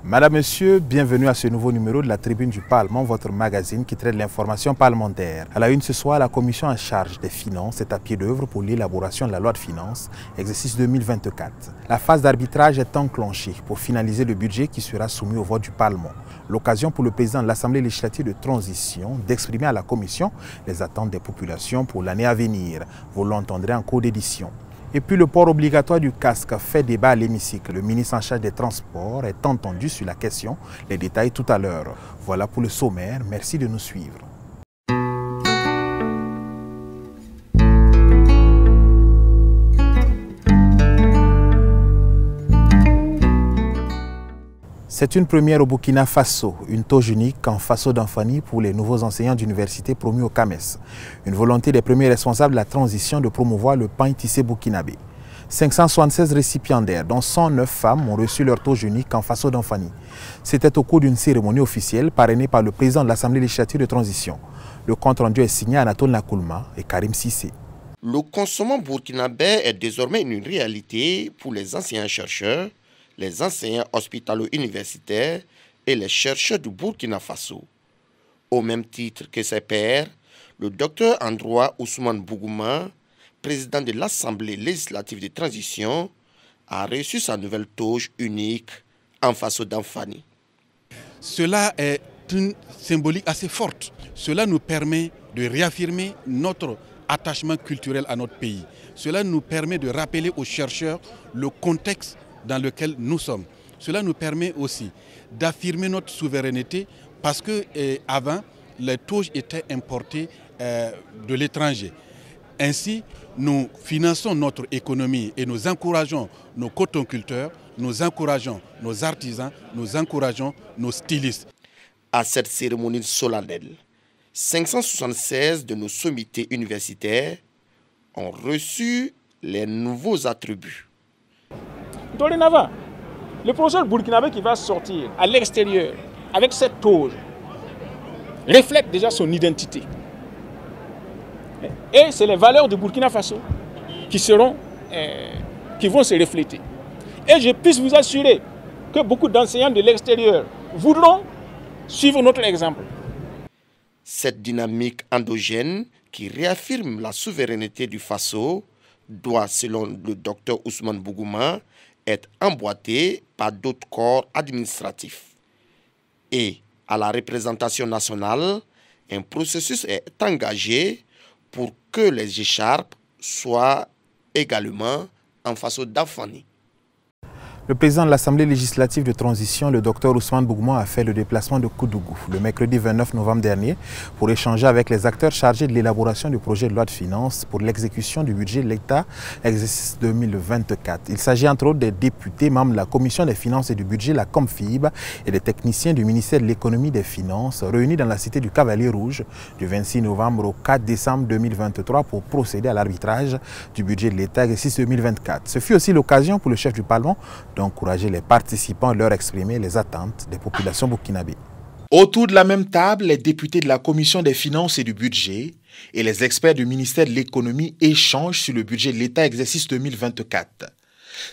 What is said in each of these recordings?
Madame, Monsieur, bienvenue à ce nouveau numéro de la Tribune du Parlement, votre magazine qui traite l'information parlementaire. À la une ce soir, la commission en charge des finances est à pied d'œuvre pour l'élaboration de la loi de finances, exercice 2024. La phase d'arbitrage est enclenchée pour finaliser le budget qui sera soumis au vote du Parlement. L'occasion pour le président de l'Assemblée législative de transition d'exprimer à la commission les attentes des populations pour l'année à venir. Vous l'entendrez en cours d'édition. Et puis le port obligatoire du casque fait débat à l'hémicycle. Le ministre en charge des Transports est entendu sur la question. Les détails tout à l'heure. Voilà pour le sommaire. Merci de nous suivre. C'est une première au Burkina Faso, une tauge unique en Faso d'Anfani pour les nouveaux enseignants d'université promus au CAMES. Une volonté des premiers responsables de la transition de promouvoir le pain tissé burkinabé. 576 récipiendaires, dont 109 femmes, ont reçu leur tauge unique en Faso d'Anfani. C'était au cours d'une cérémonie officielle parrainée par le président de l'Assemblée législative de transition. Le compte-rendu est signé à Anatole Nakoulma et Karim Sissé. Le consommant burkinabé est désormais une réalité pour les enseignants-chercheurs, les enseignants hospitalo-universitaires et les chercheurs du Burkina Faso. Au même titre que ses pairs, le docteur en droit Ousmane Bougouma, président de l'Assemblée législative de transition, a reçu sa nouvelle tauge unique en Faso d'Anfani. Cela est une symbolique assez forte. Cela nous permet de réaffirmer notre attachement culturel à notre pays. Cela nous permet de rappeler aux chercheurs le contexte dans lequel nous sommes. Cela nous permet aussi d'affirmer notre souveraineté parce que avant, les tauges étaient importées de l'étranger. Ainsi, nous finançons notre économie et nous encourageons nos cotonculteurs, nous encourageons nos artisans, nous encourageons nos stylistes. À cette cérémonie solennelle, 576 de nos sommités universitaires ont reçu les nouveaux attributs. Dorénavant, le professeur burkinabé qui va sortir à l'extérieur avec cette tauge reflète déjà son identité. Et c'est les valeurs du Burkina Faso qui vont se refléter. Et je puisse vous assurer que beaucoup d'enseignants de l'extérieur voudront suivre notre exemple. Cette dynamique endogène qui réaffirme la souveraineté du Faso doit, selon le docteur Ousmane Bougouma, être emboîté par d'autres corps administratifs. Et à la représentation nationale, un processus est engagé pour que les écharpes soient également en Faso d'Anfani. Le président de l'Assemblée législative de transition, le docteur Ousmane Bougouma, a fait le déplacement de Koudougou le mercredi 29 novembre dernier pour échanger avec les acteurs chargés de l'élaboration du projet de loi de finances pour l'exécution du budget de l'État, exercice 2024. Il s'agit entre autres des députés membres de la Commission des finances et du budget, la COMFIB, et des techniciens du ministère de l'économie et des finances réunis dans la cité du Cavalier Rouge du 26 novembre au 4 décembre 2023 pour procéder à l'arbitrage du budget de l'État, exercice 2024. Ce fut aussi l'occasion pour le chef du Parlement d'encourager les participants à leur exprimer les attentes des populations burkinabées. Autour de la même table, les députés de la Commission des finances et du budget et les experts du ministère de l'économie échangent sur le budget de l'État exercice 2024.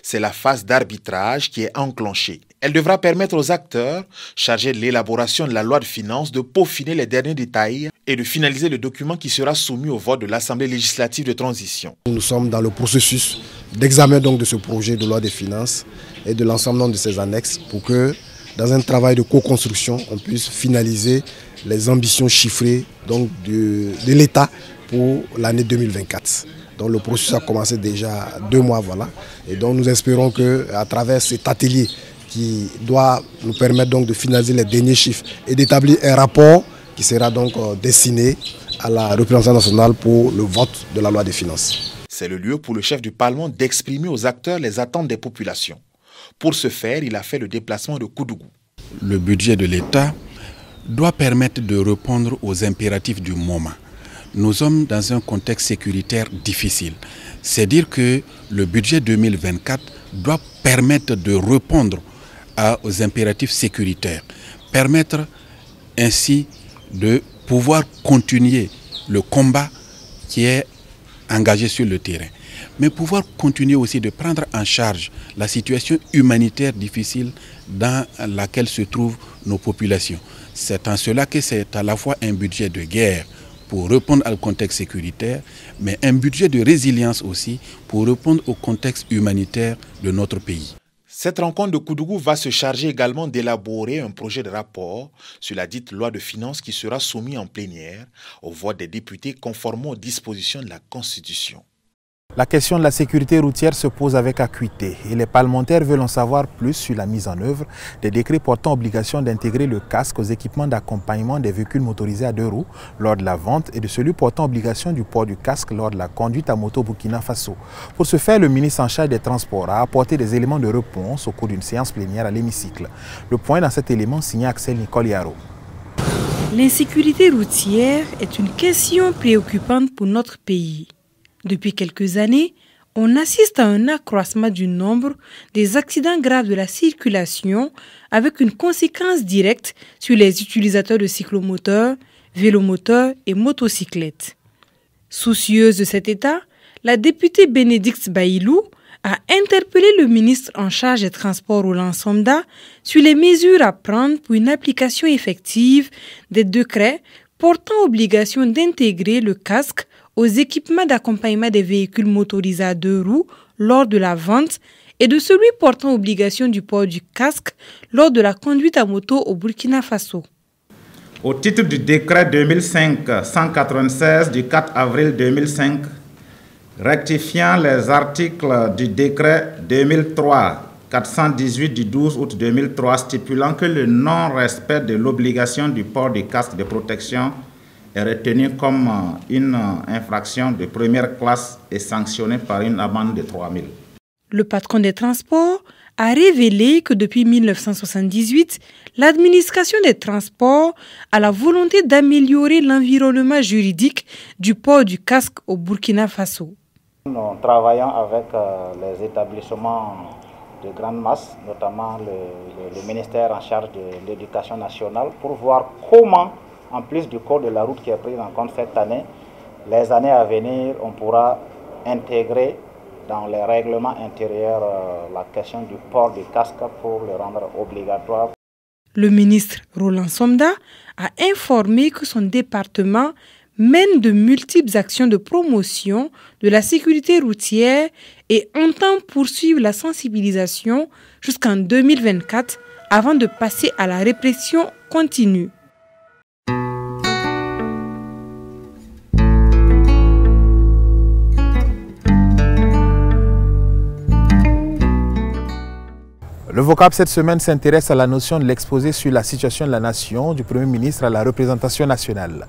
C'est la phase d'arbitrage qui est enclenchée. Elle devra permettre aux acteurs chargés de l'élaboration de la loi de finances de peaufiner les derniers détails et de finaliser le document qui sera soumis au vote de l'Assemblée législative de transition. Nous sommes dans le processus d'examen de ce projet de loi des finances et de l'ensemble de ses annexes pour que, dans un travail de co-construction, on puisse finaliser les ambitions chiffrées de l'État pour l'année 2024. Donc le processus a commencé déjà 2 mois, voilà. Et donc nous espérons qu'à travers cet atelier qui doit nous permettre de finaliser les derniers chiffres et d'établir un rapport qui sera donc destiné à la représentation nationale pour le vote de la loi des finances. C'est le lieu pour le chef du Parlement d'exprimer aux acteurs les attentes des populations. Pour ce faire, il a fait le déplacement de Koudougou. Le budget de l'État doit permettre de répondre aux impératifs du moment. Nous sommes dans un contexte sécuritaire difficile. C'est dire que le budget 2024 doit permettre de répondre aux impératifs sécuritaires, permettre ainsi de pouvoir continuer le combat qui est engagé sur le terrain. mais pouvoir continuer aussi de prendre en charge la situation humanitaire difficile dans laquelle se trouvent nos populations. C'est en cela que c'est à la fois un budget de guerre pour répondre au contexte sécuritaire, mais un budget de résilience aussi pour répondre au contexte humanitaire de notre pays. Cette rencontre de Koudougou va se charger également d'élaborer un projet de rapport sur la dite loi de finances qui sera soumis en plénière au vote des députés conformément aux dispositions de la Constitution. La question de la sécurité routière se pose avec acuité et les parlementaires veulent en savoir plus sur la mise en œuvre des décrets portant obligation d'intégrer le casque aux équipements d'accompagnement des véhicules motorisés à 2 roues lors de la vente et de celui portant obligation du port du casque lors de la conduite à moto au Burkina Faso. Pour ce faire, le ministre en charge des Transports a apporté des éléments de réponse au cours d'une séance plénière à l'hémicycle. Le point dans cet élément signé Axel Nicole Yaro. L'insécurité routière est une question préoccupante pour notre pays. Depuis quelques années, on assiste à un accroissement du nombre des accidents graves de la circulation avec une conséquence directe sur les utilisateurs de cyclomoteurs, vélomoteurs et motocyclettes. Soucieuse de cet état, la députée Bénédicte Baïlou a interpellé le ministre en charge des Transports Roland Somda sur les mesures à prendre pour une application effective des décrets portant obligation d'intégrer le casque aux équipements d'accompagnement des véhicules motorisés à 2 roues lors de la vente et de celui portant obligation du port du casque lors de la conduite à moto au Burkina Faso. Au titre du décret 2005-196 du 4 avril 2005, rectifiant les articles du décret 2003-418 du 12 août 2003 stipulant que le non-respect de l'obligation du port du casque de protection est retenu comme une infraction de première classe et sanctionné par une amende de 3 000. Le patron des transports a révélé que depuis 1978, l'administration des transports a la volonté d'améliorer l'environnement juridique du port du casque au Burkina Faso. Nous travaillons avec les établissements de grande masse, notamment le ministère en charge de l'éducation nationale, pour voir comment, en plus du code de la route qui est pris en compte cette année, les années à venir, on pourra intégrer dans les règlements intérieurs la question du port du casque pour le rendre obligatoire. Le ministre Roland Somda a informé que son département mène de multiples actions de promotion de la sécurité routière et entend poursuivre la sensibilisation jusqu'en 2024 avant de passer à la répression continue. Le vocable cette semaine s'intéresse à la notion de l'exposé sur la situation de la nation du Premier ministre à la représentation nationale.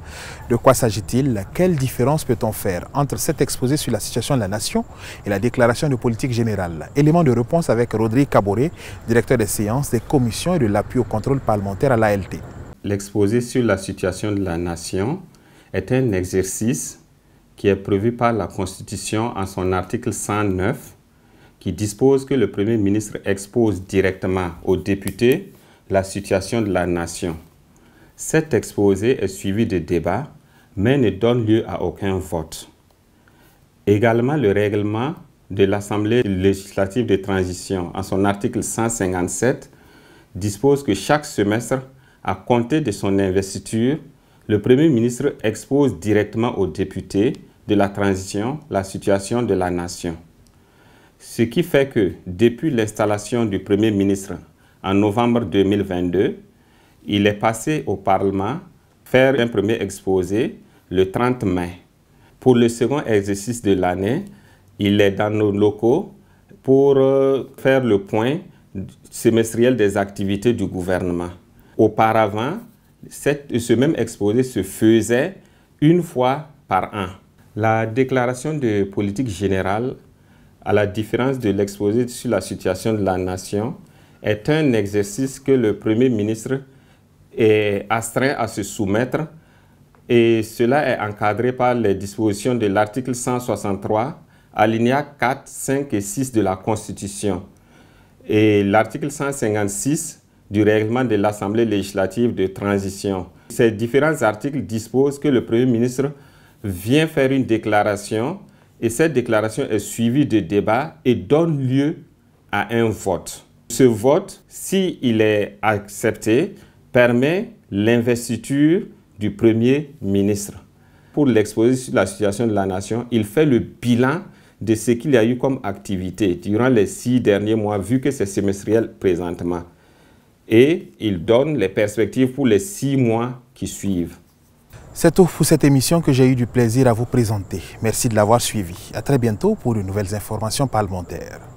De quoi s'agit-il? Quelle différence peut-on faire entre cet exposé sur la situation de la nation et la déclaration de politique générale? Élément de réponse avec Rodrigue Caboret, directeur des séances, des commissions et de l'appui au contrôle parlementaire à l'ALT. L'exposé sur la situation de la nation est un exercice qui est prévu par la Constitution en son article 109 qui dispose que le Premier ministre expose directement aux députés la situation de la nation. Cet exposé est suivi de débats, mais ne donne lieu à aucun vote. Également, le règlement de l'Assemblée législative de transition, en son article 157, dispose que chaque semestre, à compter de son investiture, le Premier ministre expose directement aux députés de la transition la situation de la nation. Ce qui fait que depuis l'installation du Premier ministre en novembre 2022, il est passé au Parlement faire un premier exposé le 30 mai. Pour le second exercice de l'année, il est dans nos locaux pour faire le point semestriel des activités du gouvernement. Auparavant, ce même exposé se faisait une fois par an. La déclaration de politique générale, à la différence de l'exposé sur la situation de la nation, est un exercice que le Premier ministre est astreint à se soumettre et cela est encadré par les dispositions de l'article 163, alinéa 4, 5 et 6 de la Constitution et l'article 156 du règlement de l'Assemblée législative de transition. Ces différents articles disposent que le Premier ministre vient faire une déclaration Et cette déclaration est suivie de débats et donne lieu à un vote. Ce vote, s'il est accepté, permet l'investiture du Premier ministre. Pour l'exposer sur la situation de la nation, il fait le bilan de ce qu'il y a eu comme activité durant les 6 derniers mois, vu que c'est semestriel présentement. Et il donne les perspectives pour les 6 mois qui suivent. C'est tout pour cette émission que j'ai eu du plaisir à vous présenter. Merci de l'avoir suivi. À très bientôt pour de nouvelles informations parlementaires.